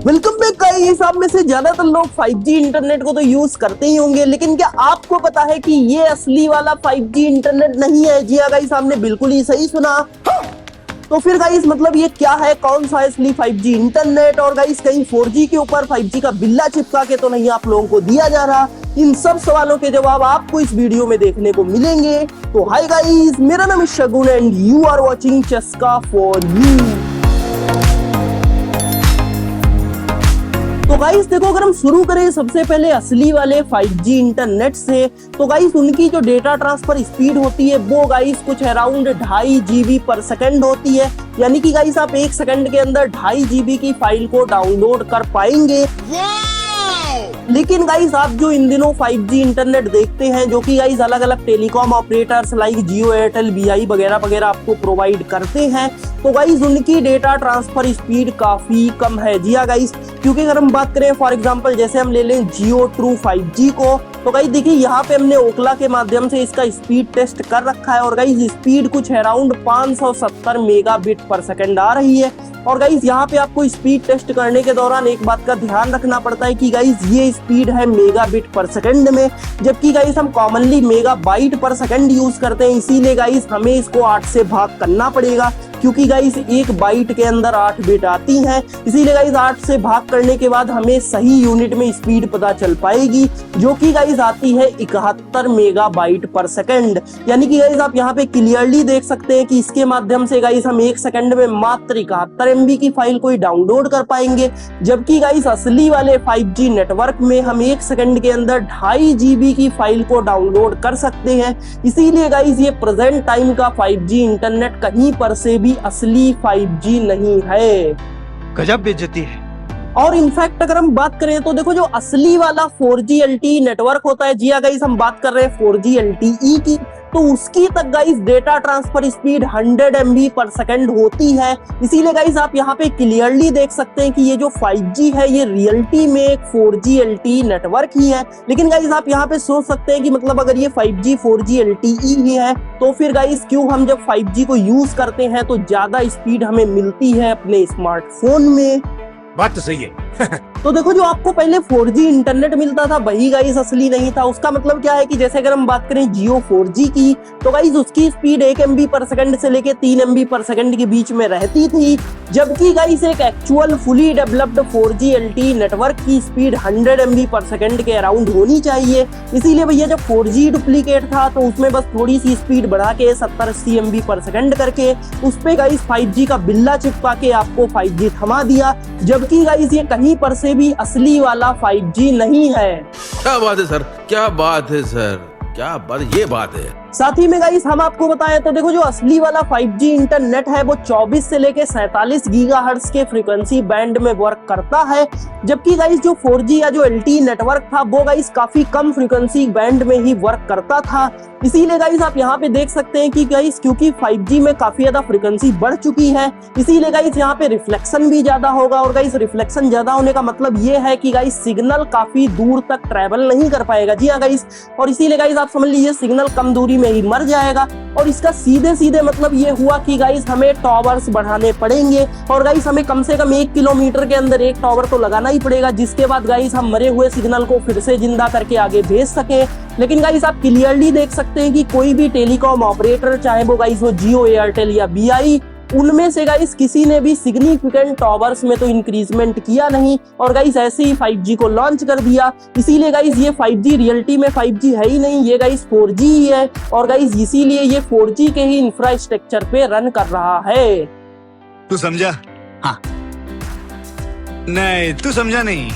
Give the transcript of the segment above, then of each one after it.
Welcome back guys. आप में से ज्यादातर लोग 5G इंटरनेट को तो यूज करते ही होंगे, लेकिन क्या आपको पता है कि ये असली वाला 5G इंटरनेट नहीं है? जी हाँ गाइस, आपने बिल्कुल ही सही सुना। तो फिर गाइस मतलब ये क्या है, कौन सा असली 5G इंटरनेट? और गाइस कहीं 4G के ऊपर 5G का बिल्ला चिपका के तो नहीं आप लोगों को दिया जा रहा? इन सब सवालों के जवाब आपको इस वीडियो में देखने को मिलेंगे। तो हाय गाइस, मेरा नाम है शगुन एंड यू आर वाचिंग चस्का फॉर यू। तो गाइस देखो, अगर हम शुरू करें सबसे पहले असली वाले 5G इंटरनेट से, तो गाइस उनकी जो डेटा ट्रांसफर स्पीड होती है वो गाइस कुछ अराउंड 2.5 GB पर सेकंड होती है। यानी कि गाइस आप 1 सेकंड के अंदर 2.5 GB की फाइल को डाउनलोड कर पाएंगे। लेकिन गाइस आप जो इन दिनों 5G इंटरनेट देखते हैं, जो कि गाइस अलग अलग टेलीकॉम ऑपरेटर्स लाइक जियो, एयरटेल, बीआई वगैरह वगैरह आपको प्रोवाइड करते हैं, तो गाइस उनकी डेटा ट्रांसफर स्पीड काफी कम है। जी हाँ गाइस, क्योंकि अगर हम बात करें फॉर एग्जांपल जैसे हम ले लें जियो ट्रू 5G को, तो गाइस देखिए यहाँ पे हमने ओकला के माध्यम से इसका स्पीड टेस्ट कर रखा है और गाइस स्पीड कुछ अराउंड 570 मेगाबिट पर सेकंड आ रही है। और गाइस यहाँ पे आपको स्पीड टेस्ट करने के दौरान एक बात का ध्यान रखना पड़ता है कि गाइस ये स्पीड है मेगाबिट पर सेकंड में, जबकि गाइस हम कॉमनली मेगाबाइट पर सेकंड यूज करते हैं। इसीलिए गाइस हमें इसको 8 से भाग करना पड़ेगा, क्योंकि गाइस 1 बाइट के अंदर 8 बिट आती हैं। इसीलिए गाइस 8 से भाग करने के बाद हमें सही यूनिट में स्पीड पता चल पाएगी, जो कि गाइस आती है 71 मेगाबाइट पर सेकंड। यानी कि गाइस आप यहाँ पे क्लियरली देख सकते हैं कि इसके माध्यम से गाइस हम 1 सेकंड में मात्र 71 MB की फाइल को ही डाउनलोड कर पाएंगे, जबकि गाइस असली वाले 5G नेटवर्क में हम 1 सेकंड के अंदर 2.5 GB की फाइल को डाउनलोड कर सकते हैं। इसीलिए गाइस ये प्रेजेंट टाइम का 5G इंटरनेट कहीं पर से भी असली 5G नहीं है। गजब बेइज्जती है। और इनफैक्ट अगर हम बात करें तो देखो, जो असली वाला 4G LTE नेटवर्क होता है, जी हाँ गाइस हम बात कर रहे हैं 4G LTE की, तो उसकी तक guys data transfer speed 100 MB पर सेकंड होती है। इसीलिए गाइस आप यहाँ पे क्लियरली देख सकते हैं कि ये जो 5G है ये रियलिटी में एक 4G LTE नेटवर्क ही है। लेकिन गाइस आप यहाँ पे सोच सकते हैं कि मतलब अगर ये 5G 4G LTE ही है, तो फिर गाइस क्यों हम जब 5G को यूज करते हैं तो ज्यादा स्पीड हमें मिलती है अपने स्मार्टफोन में? बात तो सही है। तो देखो, जो आपको पहले 4G इंटरनेट मिलता था वही गाइस असली नहीं था। उसका मतलब क्या है कि जैसे अगर हम बात करें जियो 4G की, तो गाइस उसकी स्पीड 1 MB पर सेकंड से लेके 3 MB पर सेकंड के बीच में रहती थी, जबकि गाइस एक actual fully developed 4G LTE network की स्पीड 100 MB पर सेकंड के अराउंड होनी चाहिए। इसीलिए भैया जब 4G डुप्लीकेट था तो उसमें बस थोड़ी सी स्पीड बढ़ा के 70-80 MB पर सेकंड करके उस पे गाइस 5G का बिल्ला चिपका के आपको 5G थमा दिया, जबकि गाइस ये कहीं पर से भी असली वाला 5G नहीं है। क्या बात है सर, क्या बात है सर, क्या बात, ये बात है। साथ ही में गाइस हम आपको बताएं तो देखो, जो असली वाला 5G इंटरनेट है वो 24 से लेके 47 गीगाहर्ट्ज के फ्रीक्वेंसी बैंड में वर्क करता है, जबकि गाइस जो 4G या जो LTE नेटवर्क था वो गाइस काफी कम फ्रीक्वेंसी बैंड में ही वर्क करता था। इसीलिए गाइस आप यहाँ पे देख सकते हैं कि गाइस क्योंकि 5G में काफी ज्यादा फ्रीक्वेंसी बढ़ चुकी है, इसीलिए गाइस यहाँ पे रिफ्लेक्शन भी ज्यादा होगा। और गाइस रिफ्लेक्शन ज्यादा होने का मतलब ये है कि गाइस सिग्नल काफी दूर तक ट्रेवल नहीं कर पाएगा। जी हाँ गाइस, और इसीलिए गाइस आप समझ लीजिए सिग्नल कम दूरी में ही मर जाएगा। और इसका सीधे सीधे मतलब ये हुआ कि गाइस हमें टॉवर्स बढ़ाने पड़ेंगे, और गाइस हमें कम से कम 1 किलोमीटर के अंदर एक टॉवर तो लगाना ही पड़ेगा, जिसके बाद गाइस हम मरे हुए सिग्नल को फिर से जिंदा करके आगे भेज सके। लेकिन गाइस आप क्लियरली देख सकते हैं कि कोई भी टेलीकॉम ऑपरेटर, चाहे वो गाइस वो जियो, एयरटेल या बीआई, उनमें से गाइस किसी ने भी सिग्निफिकेंट टॉवर्स में तो इंक्रीजमेंट किया नहीं, और गाइस ऐसे ही 5G को लॉन्च कर दिया। इसीलिए गाइस ये 5G रियलिटी में 5G है ही नहीं, ये गाइस 4G ही है, और गाइस इसीलिए ये 4G के ही इंफ्रास्ट्रक्चर पे रन कर रहा है। तू समझा? हाँ। नहीं, तू समझा नहीं।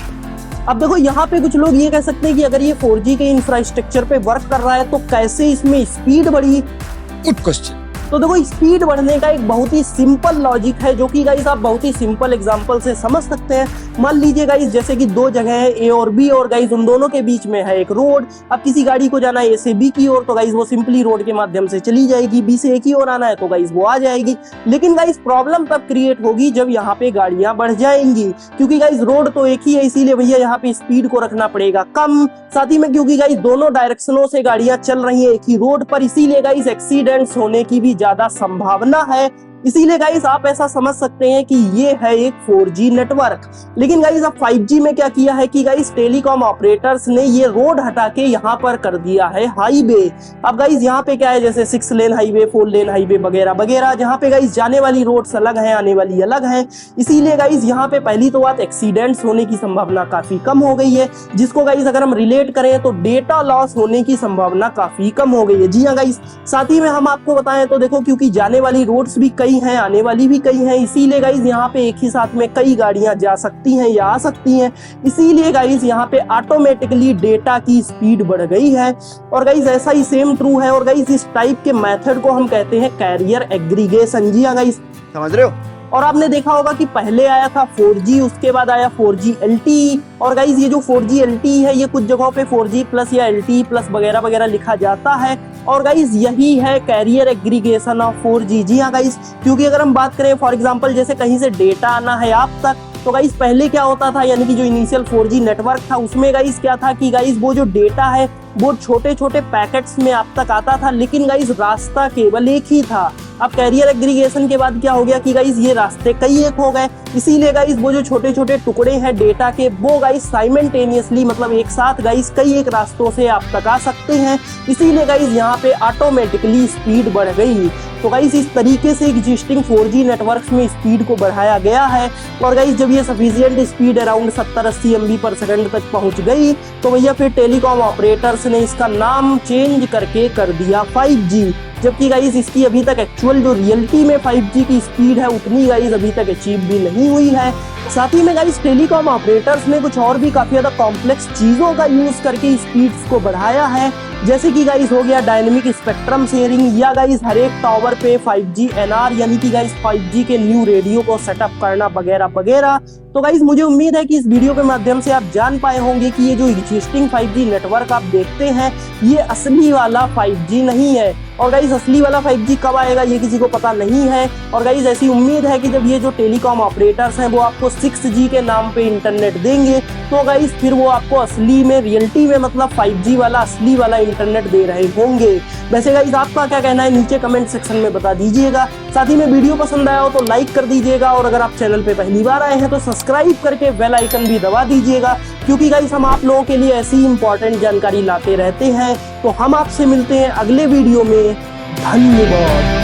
अब देखो, यहाँ पे कुछ लोग ये कह सकते हैं कि अगर ये 4G के इंफ्रास्ट्रक्चर पे वर्क कर रहा है तो कैसे इसमें स्पीड बढ़ी? Good question. तो देखो, स्पीड बढ़ने का एक बहुत ही सिंपल लॉजिक है, जो कि गाइस आप बहुत ही सिंपल एग्जांपल से समझ सकते हैं। मान लीजिए गाइस जैसे कि दो जगह है ए और बी, और गाइस उन दोनों के बीच में है एक रोड। अब किसी गाड़ी को जाना है ए से बी की ओर, तो गाइस वो सिंपली रोड के माध्यम से चली जाएगी। बी से ए की ओर आना है तो गाइस वो आ जाएगी। लेकिन गाइस प्रॉब्लम तब क्रिएट होगी जब यहाँ पे गाड़ियां बढ़ जाएंगी, क्योंकि गाइस रोड तो एक ही है, इसीलिए भैया यहाँ पे स्पीड को रखना पड़ेगा कम। साथ ही में क्योंकि गाइस दोनों डायरेक्शनों से गाड़ियां चल रही है एक ही रोड पर, इसीलिए गाइस एक्सीडेंट्स होने की भी ज्यादा संभावना है। इसीलिए गाइस आप ऐसा समझ सकते हैं कि ये है एक 4G नेटवर्क। लेकिन गाइस अब 5G में क्या किया है कि गाइस टेलीकॉम ऑपरेटर्स ने ये रोड हटा के यहाँ पर कर दिया है हाईवे। अब गाइस यहाँ पे क्या है, जैसे 6 लेन हाईवे, 4 लेन हाईवे वगैरह वगैरह, जहाँ पे गाइस जाने वाली रोड्स अलग है, आने वाली अलग है। इसीलिए गाइस यहाँ पे पहली तो बात एक्सीडेंट्स होने की संभावना काफी कम हो गई है, जिसको गाइस अगर हम रिलेट करें तो डेटा लॉस होने की संभावना काफी कम हो गई है। जी हाँ गाइस, साथ ही में हम आपको बताएं तो देखो, क्योंकि जाने वाली रोड्स भी कई हैं, आने वाली भी कई हैं, इसीलिए गाइस यहाँ पे एक ही साथ में कई गाड़ियां जा सकती हैं या आ सकती हैं। इसीलिए गाइस यहाँ पे ऑटोमेटिकली डेटा की स्पीड बढ़ गई है। और गाइस ऐसा ही सेम ट्रू है। और गाइस इस टाइप के मेथड को हम कहते हैं कैरियर एग्रीगेशन। जी हाँ गाइस, समझ रहे हो? और आपने देखा होगा कि पहले आया था 4G, उसके बाद आया 4G LTE। और गाइस ये जो 4G LTE है, ये कुछ जगहों पे 4G प्लस या LTE प्लस वगैरह वगैरह लिखा जाता है। और गाइस यही है कैरियर एग्रीगेशन ऑफ 4G। जी हाँ गाइस, क्योंकि अगर हम बात करें फॉर एग्जांपल जैसे कहीं से डेटा आना है आप तक, तो गाइस पहले क्या होता था, यानी कि जो इनिशियल 4G नेटवर्क था उसमें गाइस क्या था कि गाइस वो जो डेटा है वो छोटे छोटे पैकेट्स में आप तक आता था, लेकिन गाइस रास्ता केवल एक ही था। अब कैरियर एग्रीगेशन के बाद क्या हो गया कि गाइस ये रास्ते कई एक हो गए। इसीलिए गाइस वो जो छोटे छोटे टुकड़े हैं डेटा के, वो गाइस साइमल्टेनियसली मतलब एक साथ गाइस कई एक रास्तों से आप तक आ सकते हैं। इसीलिए गाइस यहाँ पे ऑटोमेटिकली स्पीड बढ़ गई। तो गाइस इस तरीके से एग्जिस्टिंग 4G नेटवर्क्स में स्पीड को बढ़ाया गया है। और गाइस जब ये सफिशिएंट स्पीड अराउंड 70-80 MB/s तक पहुंच गई, तो भैया फिर टेलीकॉम ऑपरेटर्स ने इसका नाम चेंज करके कर दिया 5G। जबकि गाइस इसकी अभी तक एक्चुअल जो रियलिटी में 5G की स्पीड है उतनी गाइस अभी तक अचीव भी नहीं हुई है। साथ ही में गाइस टेलीकॉम ऑपरेटर्स ने कुछ और भी काफी ज्यादा कॉम्प्लेक्स चीजों का यूज करके स्पीड्स को बढ़ाया है, जैसे कि गाइस हो गया डायनेमिक स्पेक्ट्रम शेयरिंग, या गाइस हर एक टावर पे 5G NR यानी कि गाइस 5G के न्यू रेडियो को सेटअप करना वगैरह वगैरह। तो गाइस मुझे उम्मीद है कि इस वीडियो के माध्यम से आप जान पाए होंगे कि ये जो एग्जिस्टिंग 5G नेटवर्क आप देखते हैं ये असली वाला 5G नहीं है। और गाइस असली वाला 5G कब आएगा ये किसी को पता नहीं है। और गाइस ऐसी उम्मीद है कि जब ये जो टेलीकॉम ऑपरेटर्स हैं वो आपको 6G के नाम पे इंटरनेट देंगे, तो गाइस फिर वो आपको असली में रियलिटी में मतलब 5G वाला असली वाला इंटरनेट दे रहे होंगे। वैसे गाइस आपका क्या कहना है नीचे कमेंट सेक्शन में बता दीजिएगा। साथ ही में वीडियो पसंद आया हो तो लाइक कर दीजिएगा, और अगर आप चैनल पे पहली बार आए हैं तो सब्सक्राइब करके बेल आइकन भी दबा दीजिएगा, क्योंकि गाइस हम आप लोगों के लिए ऐसी इंपॉर्टेंट जानकारी लाते रहते हैं। तो हम आपसे मिलते हैं अगले वीडियो में। धन्यवाद।